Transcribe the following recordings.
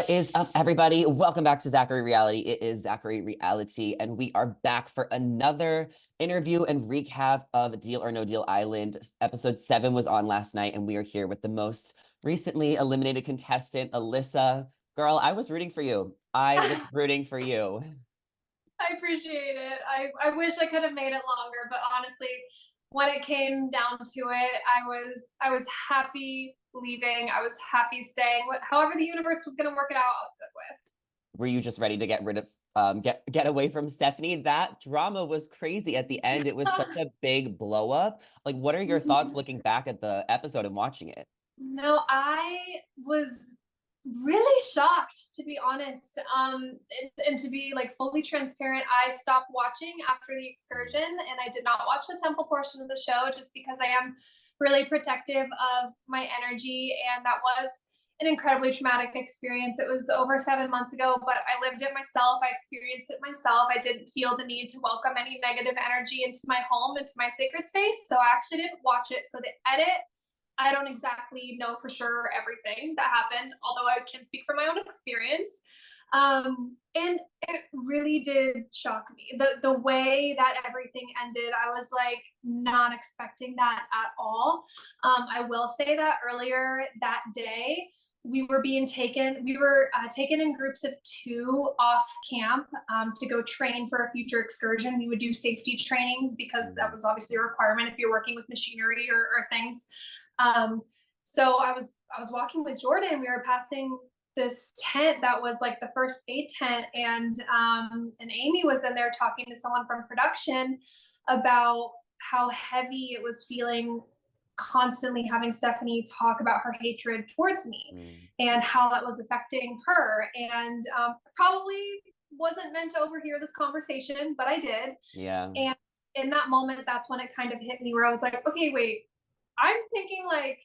What is up, everybody? Welcome back to Zachary Reality. It is Zachary Reality, and we are back for another interview and recap of Deal or No Deal Island. Episode 7 was on last night, and we are here with the most recently eliminated contestant, Alyssa. Girl, I was rooting for you. I was rooting for you. I appreciate it. I wish I could have made it longer, but honestly, when it came down to it, I was happy leaving. I was happy staying. However the universe was going to work it out, I was good with. Were you just ready to get rid of get away from Stephanie? That drama was crazy at the end. It was such a big blow up. Like, what are your thoughts looking back at the episode and watching it? No, I was really shocked, to be honest. And to be like fully transparent, I stopped watching after the excursion, and I did not watch the temple portion of the show just because I am really protective of my energy, and that was an incredibly traumatic experience. It was over 7 months ago, but I lived it myself. I experienced it myself. I didn't feel the need to welcome any negative energy into my home, into my sacred space. So I actually didn't watch it. So the edit, I don't exactly know for sure everything that happened, although I can speak from my own experience. And it really did shock me. The way that everything ended, I was like not expecting that at all. I will say that earlier that day, we were taken in groups of 2 off camp to go train for a future excursion. We would do safety trainings because that was obviously a requirement if you're working with machinery or things. So I was walking with Jordan. We were passing this tent that was like the first aid tent, and Amy was in there talking to someone from production about how heavy it was feeling, constantly having Stephanie talk about her hatred towards me and how that was affecting her. And probably wasn't meant to overhear this conversation, but I did. Yeah. And in that moment, that's when it kind of hit me, where I was like, okay, wait, I'm thinking like,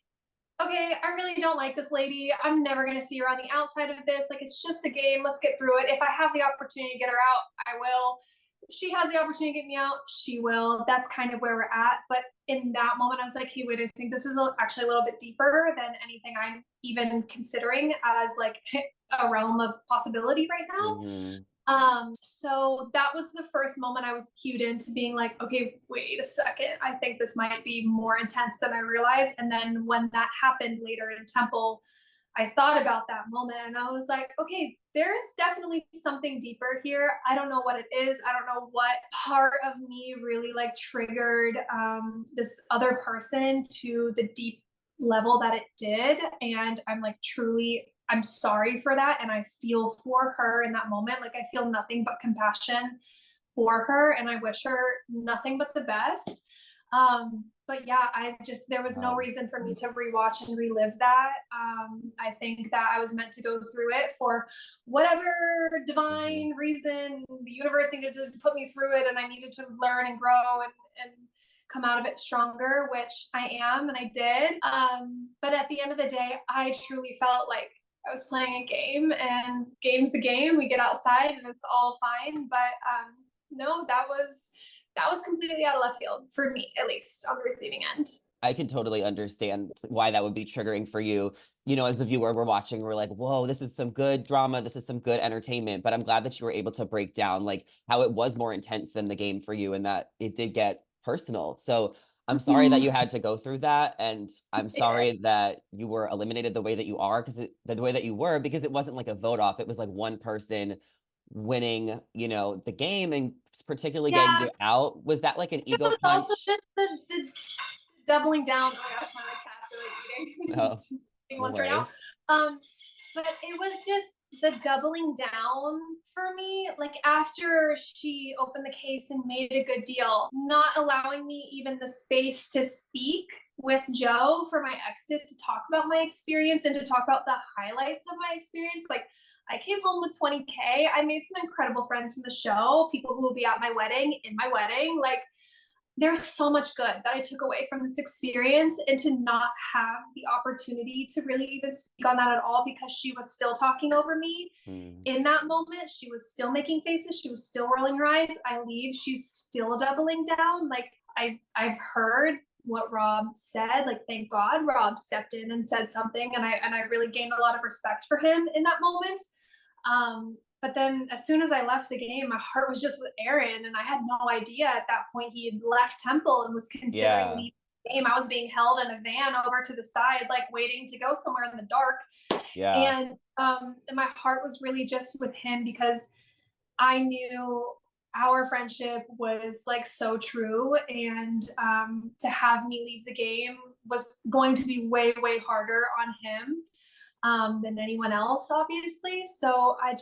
okay, I really don't like this lady. I'm never going to see her on the outside of this. Like, it's just a game. Let's get through it. If I have the opportunity to get her out, I will. If she has the opportunity to get me out, she will. That's kind of where we're at. But in that moment, I was like, hey, wait, I think this is actually a little bit deeper than anything I'm even considering as like a realm of possibility right now. So that was the first moment I was cued into being like, okay, wait a second. I think this might be more intense than I realized. And then when that happened later in Temple, I thought about that moment and I was like, okay, there's definitely something deeper here. I don't know what it is. I don't know what part of me really like triggered this other person to the deep level that it did. And I'm like, truly, I'm sorry for that. And I feel for her in that moment. Like, I feel nothing but compassion for her, and I wish her nothing but the best. But yeah, there was no reason for me to rewatch and relive that. I think that I was meant to go through it for whatever divine reason. The universe needed to put me through it, and I needed to learn and grow and come out of it stronger, which I am, and I did. But at the end of the day, I truly felt like I was playing a game, and game's the game. We get outside and it's all fine. But no, that was completely out of left field for me, at least on the receiving end. I can totally understand why that would be triggering for you. You know, as a viewer, we're watching, we're like, whoa, this is some good drama. This is some good entertainment. But I'm glad that you were able to break down like how it was more intense than the game for you and that it did get personal. So I'm sorry that you had to go through that. And I'm sorry that you were eliminated the way that you are, the way that you were, because it wasn't like a vote off. It was like one person winning, you know, the game and particularly getting Yeah, you out. Was that like an it ego was also punch? just the doubling down. Oh my gosh, my cats are like eating, Oh, eating no lunch right now. worries. But it was just the doubling down for me. Like, after she opened the case and made a good deal, not allowing me even the space to speak with Joe for my exit, to talk about my experience and to talk about the highlights of my experience. Like, I came home with 20K. I made some incredible friends from the show, people who will be at my wedding, in my wedding. Like, there's so much good that I took away from this experience, and to not have the opportunity to really even speak on that at all, because she was still talking over me in that moment. She was still making faces. She was still rolling her eyes. I leave. She's still doubling down. Like, I've heard what Rob said. Like, thank God Rob stepped in and said something, and I really gained a lot of respect for him in that moment. But then as soon as I left the game, my heart was just with Aaron, and I had no idea at that point he had left Temple and was considering Yeah. leaving the game. I was being held in a van over to the side, like waiting to go somewhere in the dark. Yeah. And my heart was really just with him because I knew our friendship was like so true, and to have me leave the game was going to be way, way harder on him than anyone else, obviously. So I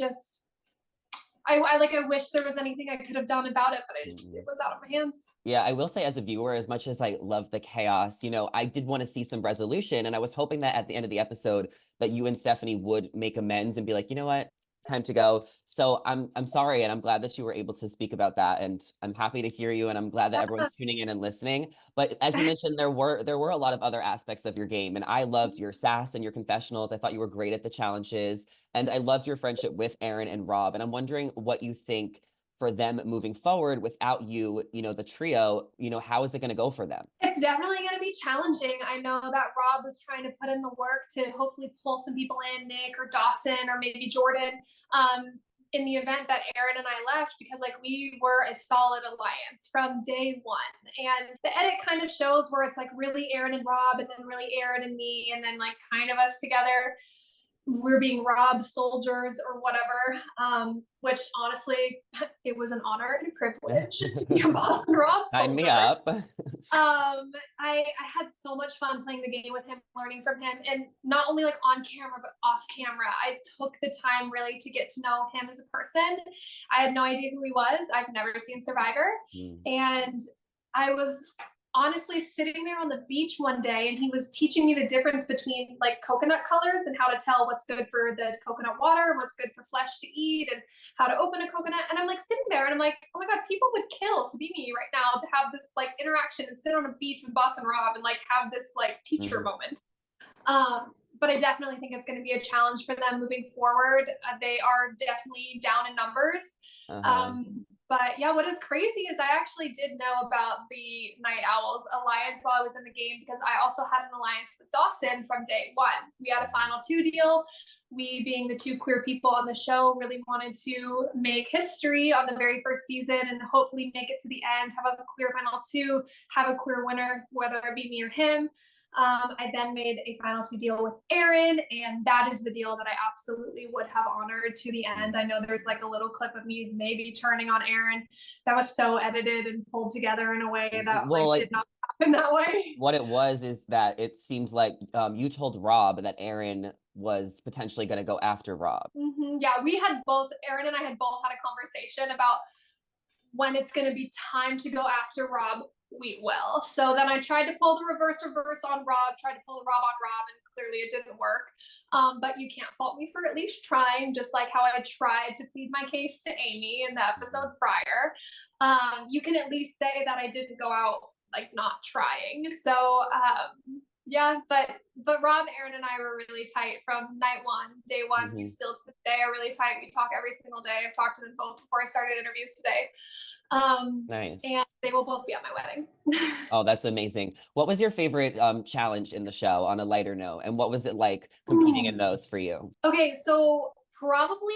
wish there was anything I could have done about it, but it was out of my hands. Yeah, I will say as a viewer, as much as I love the chaos, I did want to see some resolution, and I was hoping that at the end of the episode that you and Stephanie would make amends and be like, you know what, time to go. So I'm sorry, and I'm glad that you were able to speak about that, and I'm happy to hear you, and I'm glad that everyone's tuning in and listening. But as you mentioned, there were a lot of other aspects of your game, and I loved your sass and your confessionals. I thought you were great at the challenges, and I loved your friendship with Aaron and Rob. And I'm wondering what you think for them moving forward without you, the trio, how is it going to go for them? It's definitely going to be challenging. I know that Rob was trying to put in the work to hopefully pull some people in, Nick or Dawson or maybe Jordan, in the event that Aaron and I left, because like we were a solid alliance from day one. And the edit kind of shows where it's like really Aaron and Rob, and then really Aaron and me, and then like kind of us together. We're being Rob soldiers or whatever, which honestly, it was an honor and a privilege to be a Boston Rob soldier. Sign me up. I had so much fun playing the game with him, learning from him, and not only like on camera, but off camera. I took the time really to get to know him as a person. I had no idea who he was. I've never seen Survivor. And I was honestly sitting there on the beach one day, and he was teaching me the difference between like coconut colors and how to tell what's good for the coconut water and what's good for flesh to eat and how to open a coconut. And I'm like sitting there and I'm like, oh my God, people would kill to be me right now, to have this like interaction and sit on a beach with Boston Rob and like have this like teacher moment. But I definitely think it's going to be a challenge for them moving forward. They are definitely down in numbers. But yeah, what is crazy is I actually did know about the Night Owls alliance while I was in the game, because I also had an alliance with Dawson from day one. We had a final two deal. We, being the two queer people on the show, really wanted to make history on the very first season and hopefully make it to the end, have a queer final two, have a queer winner, whether it be me or him. I then made a final two deal with Aaron, and that is the deal that I absolutely would have honored to the end. I know there's like a little clip of me maybe turning on Aaron that was so edited and pulled together in a way that did not happen that way. What it was is that it seemed like you told Rob that Aaron was potentially going to go after Rob. Yeah, Aaron and I had both had a conversation about when it's going to be time to go after Rob. We will. So then I tried to pull the reverse on Rob, tried to pull the Rob on Rob, and clearly it didn't work. But you can't fault me for at least trying, just like how I tried to plead my case to Amy in the episode prior. You can at least say that I didn't go out like not trying. So yeah, but Rob, Aaron, and I were really tight from night one, day one. We still to this day are really tight. We talk every single day. I've talked to them both before I started interviews today. Nice. And they will both be at my wedding. Oh, that's amazing. What was your favorite challenge in the show, on a lighter note? And what was it like competing in those for you? Okay, so probably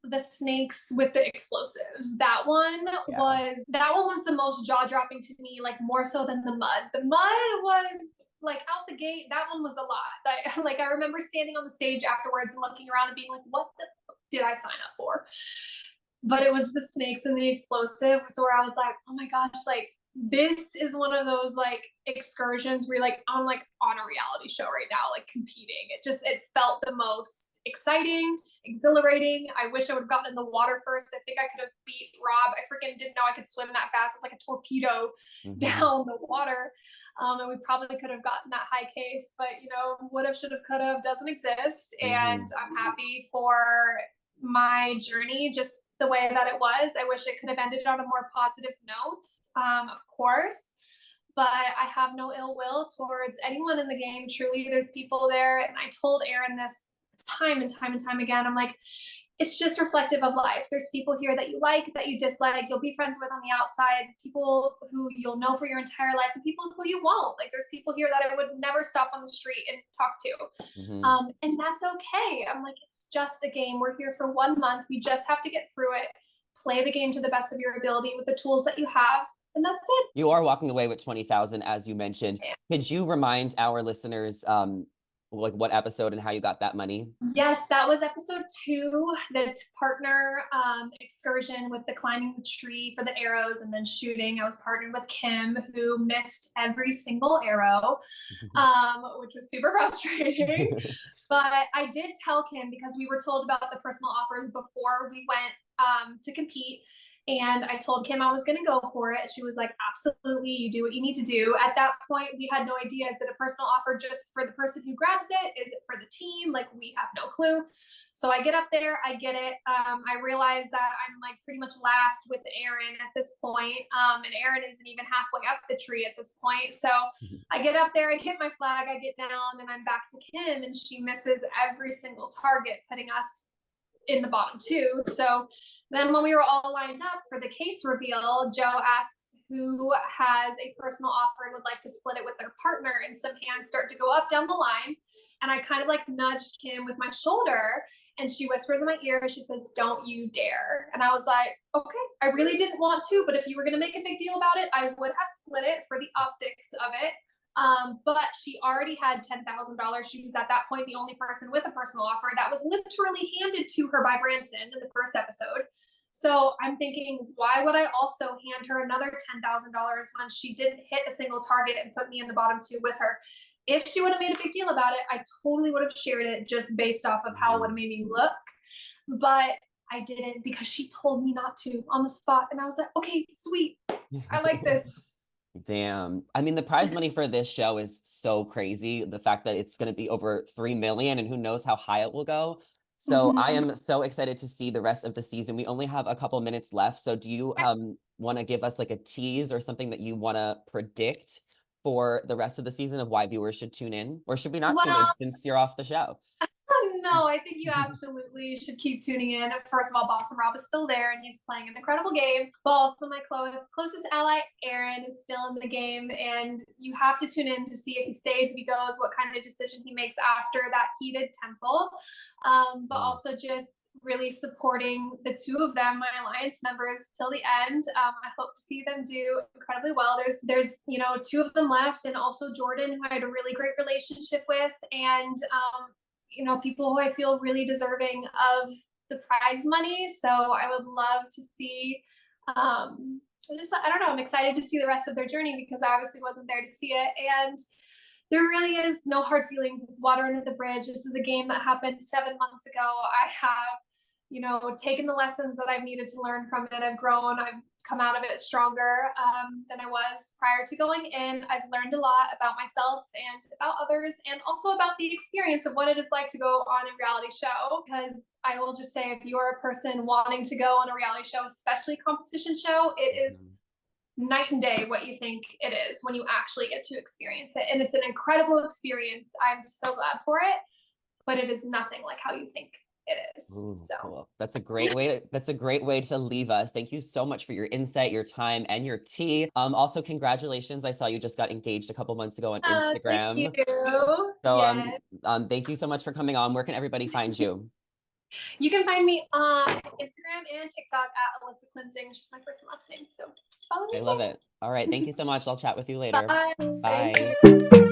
the snakes with the explosives. That one was the most jaw-dropping to me, like more so than the mud. The mud was like out the gate. That one was a lot. I remember standing on the stage afterwards and looking around and being like, what the fuck did I sign up for? But it was the snakes and the explosives where I was like, oh my gosh, like this is one of those like excursions where you're like, I'm like on a reality show right now, like competing. It felt the most exciting, exhilarating. I wish I would have gotten in the water first. I think I could have beat Rob. I freaking didn't know I could swim that fast. It was like a torpedo down the water. And we probably could have gotten that high case, but would have, should have, could have doesn't exist. And I'm happy for my journey just the way that it was. I wish it could have ended on a more positive note, of course, but I have no ill will towards anyone in the game. Truly, there's people there, and I told Aaron this time and time and time again. I'm like, it's just reflective of life. There's people here that you like, that you dislike, you'll be friends with on the outside, people who you'll know for your entire life, and people who you won't. Like there's people here that I would never stop on the street and talk to. Mhm. And that's okay. I'm like, it's just a game. We're here for 1 month. We just have to get through it. Play the game to the best of your ability with the tools that you have, and that's it. You are walking away with 20,000, as you mentioned. Yeah. Could you remind our listeners, like what episode and how you got that money? Yes, that was episode 2, the partner excursion with the climbing the tree for the arrows and then shooting. I was partnered with Kim, who missed every single arrow, which was super frustrating. But I did tell Kim, because we were told about the personal offers before we went to compete. And I told Kim I was going to go for it. She was like, absolutely, you do what you need to do. At that point, we had no idea. Is it a personal offer just for the person who grabs it? Is it for the team? Like, we have no clue. So I get up there, I get it. I realize that I'm like pretty much last with Aaron at this point. And Aaron isn't even halfway up the tree at this point. So I get up there, I get my flag, I get down, and I'm back to Kim, and she misses every single target, putting us in the bottom 2. So then when we were all lined up for the case reveal, Joe asks who has a personal offer and would like to split it with their partner, and some hands start to go up down the line. And I kind of like nudged Kim with my shoulder, and she whispers in my ear, she says, "Don't you dare." And I was like, okay, I really didn't want to, but if you were going to make a big deal about it, I would have split it for the optics of it. But she already had $10,000. She was at that point the only person with a personal offer that was literally handed to her by Branson in the first episode. So I'm thinking, why would I also hand her another $10,000 when she didn't hit a single target and put me in the bottom 2 with her? If she would have made a big deal about it, I totally would have shared it just based off of how it would have made me look. But I didn't, because she told me not to on the spot. And I was like, okay, sweet. I like this. Damn. I mean, the prize money for this show is so crazy. The fact that it's going to be over 3 million, and who knows how high it will go. So I am so excited to see the rest of the season. We only have a couple minutes left. So do you want to give us like a tease or something that you want to predict for the rest of the season of why viewers should tune in? Or should we not tune in since you're off the show? No, I think you absolutely should keep tuning in. First of all, Boston Rob is still there and he's playing an incredible game. But also my closest ally, Aaron, is still in the game. And you have to tune in to see if he stays, if he goes, what kind of decision he makes after that heated temple. But also just really supporting the 2 of them, my alliance members, till the end. I hope to see them do incredibly well. There's 2 of them left, and also Jordan, who I had a really great relationship with, and people who I feel really deserving of the prize money. So I would love to see, I don't know, I'm excited to see the rest of their journey, because I obviously wasn't there to see it. And there really is no hard feelings. It's water under the bridge. This is a game that happened 7 months ago. I have, taken the lessons that I've needed to learn from it. I've grown. I've come out of it stronger than I was prior to going in. I've learned a lot about myself and about others, and also about the experience of what it is like to go on a reality show. Because I will just say, if you're a person wanting to go on a reality show, especially competition show, it is night and day what you think it is when you actually get to experience it. And it's an incredible experience. I'm so glad for it, but it is nothing like how you think it is. Ooh, so cool. That's a great way to leave us. Thank you so much for your insight, your time, and your tea. Also, congratulations. I saw you just got engaged a couple months ago on Instagram. Thank you. So yes. Thank you so much for coming on. Where can everybody find you? You can find me on Instagram and TikTok at Alyssa Klinzing. It's just my first and last name. So follow me. I love it. All right. Thank you so much. I'll chat with you later. Bye. Bye.